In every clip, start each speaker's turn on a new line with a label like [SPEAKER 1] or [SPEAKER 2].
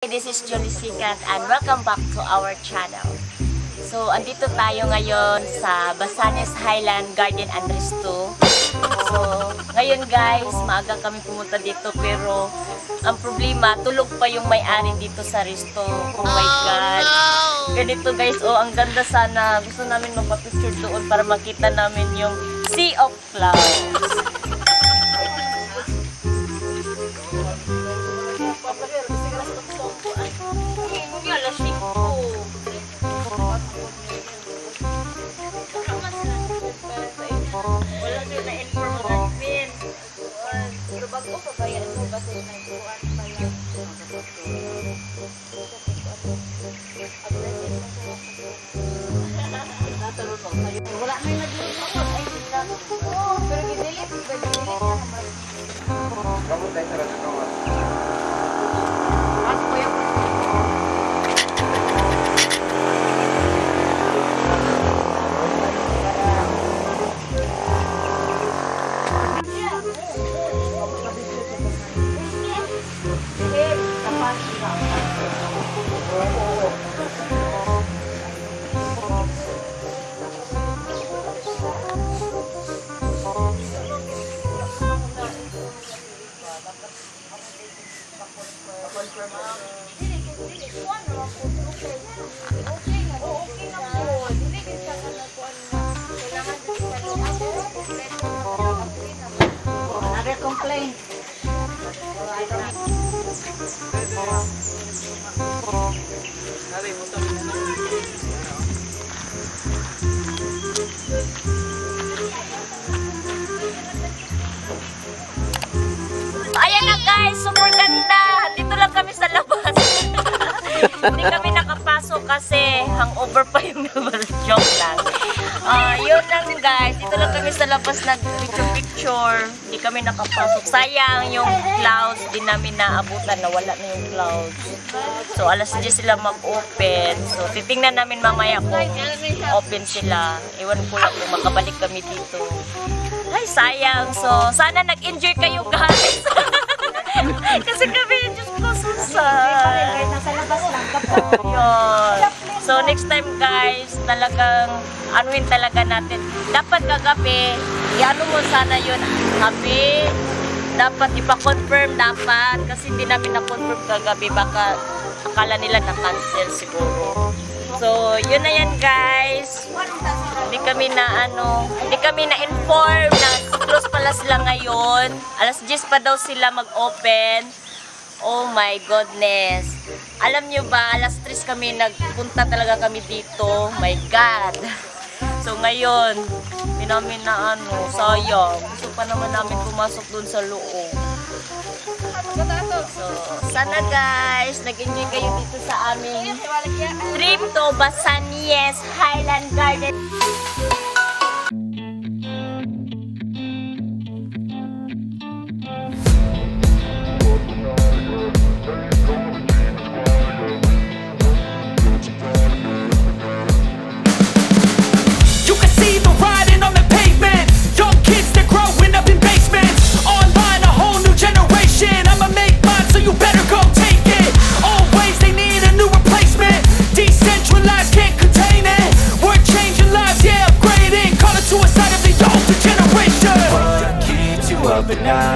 [SPEAKER 1] This is Jully Sicat and welcome back to our channel. So, andito tayo ngayon sa Basanes Highland Garden and Resto. So, ngayon guys, maaga kami pumunta dito pero ang problema, tulog pa yung may-ari dito sa Resto. Oh my God! Ganito guys, oh, ang ganda sana. Gusto namin magpa-picture doon para makita namin yung sea of clouds. Wala na yung nag-iipon. Ay, sila. Oo, pero gidilit. Gidilit na naman. Kamot tayo sa restaurant. Mas po yan. Another complaint. Ayan na guys, super ganda. Dito lang kami sa labas. Hindi kami nakapasok kasi hangover pa yung joke lang. Yun lang guys, dito lang kami sa labas nag-picture. Hindi kami nakapasok. Sayang yung clouds, di namin naabutan, nawala na yung clouds. So alas 10 sila mag-open. So titingnan namin mamaya kung open sila. Iwan ko lang kung makabalik kami dito. Ay, sayang. So sana nag-enjoy kayo guys. Kasi kami, Diyos ko, susay.
[SPEAKER 2] Nasa labas lang.
[SPEAKER 1] Yun. So, next time guys, talagang, anuin talaga natin. Dapat kagabi, i-ano mo sana yun, habi. Dapat ipa-confirm, dapat. Kasi hindi namin na-confirm kagabi. Baka akala nila na-cancel siguro. So, yun na yan guys. Hindi kami na-inform na close pala sila ngayon. Alas 10 pa daw sila mag-open. Oh my goodness. Alam nyo ba, alas 3 kami nagpunta talaga kami dito. My God. So ngayon, namin na sayang. Gusto pa naman namin pumasok dun sa loob. So, sana guys, nag-enjoy kayo dito sa aming trip to Basanes Highland Garden.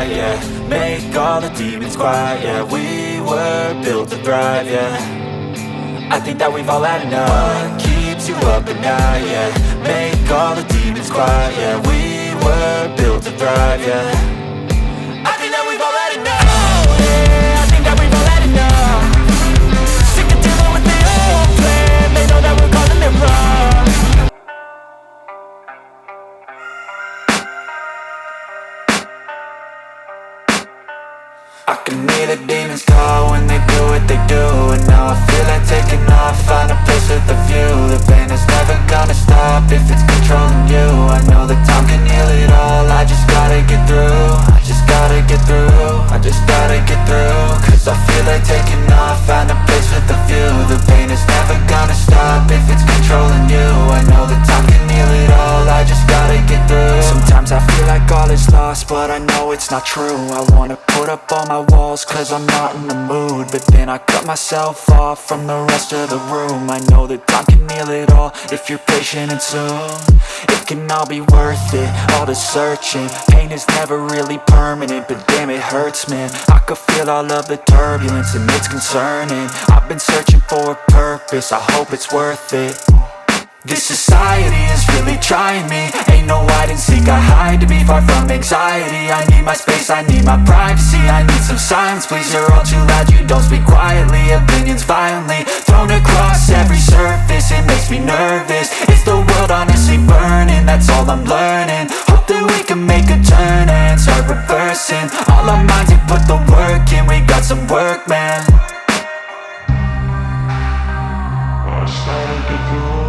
[SPEAKER 3] Yeah, make all the demons quiet. Yeah, we were built to thrive. Yeah, I think that we've all had enough. What keeps you up at night? Yeah, make all the demons quiet. Yeah, we were built to thrive. Yeah, I think that we've all had enough. Oh, yeah, I think that we've all had enough. Sick of dealing with the old plan. They know that we're calling it wrong. I can hear the demons call when they do what they do. And now I feel like taking off, find a place with a view. The pain is never gonna stop if it's controlling you. I know that time can heal it all, I just gotta get through. I just gotta get through, I just gotta get through. Cause I feel like taking off, find a place with a view. The pain is never gonna stop if it's controlling you. I know that time can heal it all, I just gotta get through. Sometimes I feel like all is lost, but I know it's not true. I wanna put up all my walls cause I'm not in the mood, but then I cut myself off from the rest of the room. I know that time can heal it all if you're patient and soon it can all be worth it, all the searching. Pain is never really permanent, but damn it hurts, man. I could feel all of the turbulence and it's concerning. I've been searching for a purpose, I hope it's worth it. This society is really trying me. Ain't no hide and seek, I hide to be far from anxiety. I need my space, I need my privacy. I need some silence, please, you're all too loud. You don't speak quietly, opinions violently thrown across every surface. It makes me nervous, is the world honestly burning? That's all I'm learning. Hope that we can make a turn and start reversing all our minds and put the work in. We got some work, man. I started to do.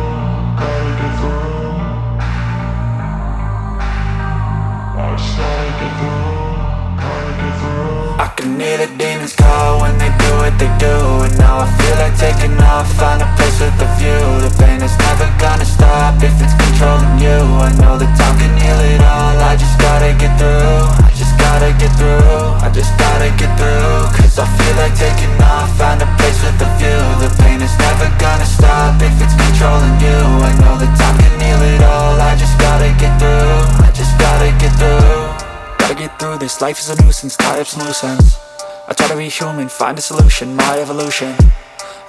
[SPEAKER 3] I can hear the demons call when they do what they do, and now I feel like taking off, find a place with a view. The pain is never gonna stop if it's controlling you. I know that time can heal it all, I just gotta get through. I just gotta get through, I just gotta get through. Cause I feel like taking off, find a place with a view. The pain is never gonna stop if it's controlling you. I know that time can heal it all, I just gotta get through. I just gotta get through. Gotta get through this, life is a nuisance, tie up some loose ends. I try to be human, find a solution, my evolution.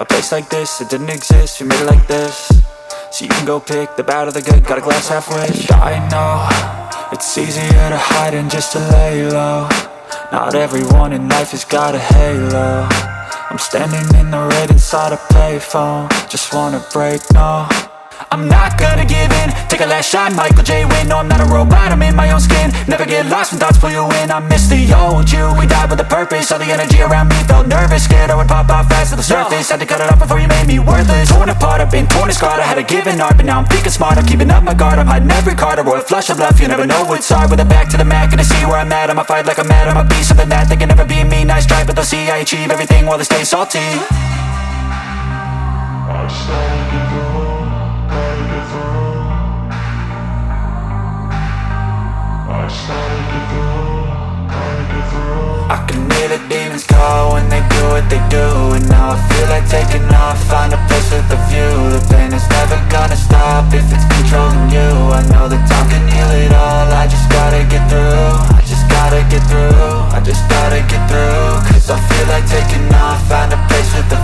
[SPEAKER 3] A place like this, it didn't exist, we made it like this. So you can go pick the bad or the good, got a glass half wish. I know, it's easier to hide than just to lay low. Not everyone in life has got a halo. I'm standing in the red inside a payphone, just wanna break, no. I'm not gonna give in, take a last shot, Michael J. Win. No, I'm not a robot, I'm in my own skin. Never get lost when thoughts pull you in. I miss the old you, we died with a purpose. All the energy around me felt nervous, scared I would pop out fast to the surface. Had to cut it off before you made me worthless. Torn apart, I've been torn and scarred. I had a given art, but now I'm thinking smart. I'm keeping up my guard, I'm hiding every card. A royal flush of love, you never know what's hard. With a back to the mat, gonna see where I'm at. I'ma fight like I'm mad, I'ma be something that they can never be me. Nice try, but they'll see I achieve everything while they stay salty. I started to do. I can hear the demons call when they do what they do, and now I feel like taking off, find a place with a view. The pain is never gonna stop if it's controlling you. I know that time can heal it all, I just gotta get through. I just gotta get through, I just gotta get through. Cause I feel like taking off, find a place with a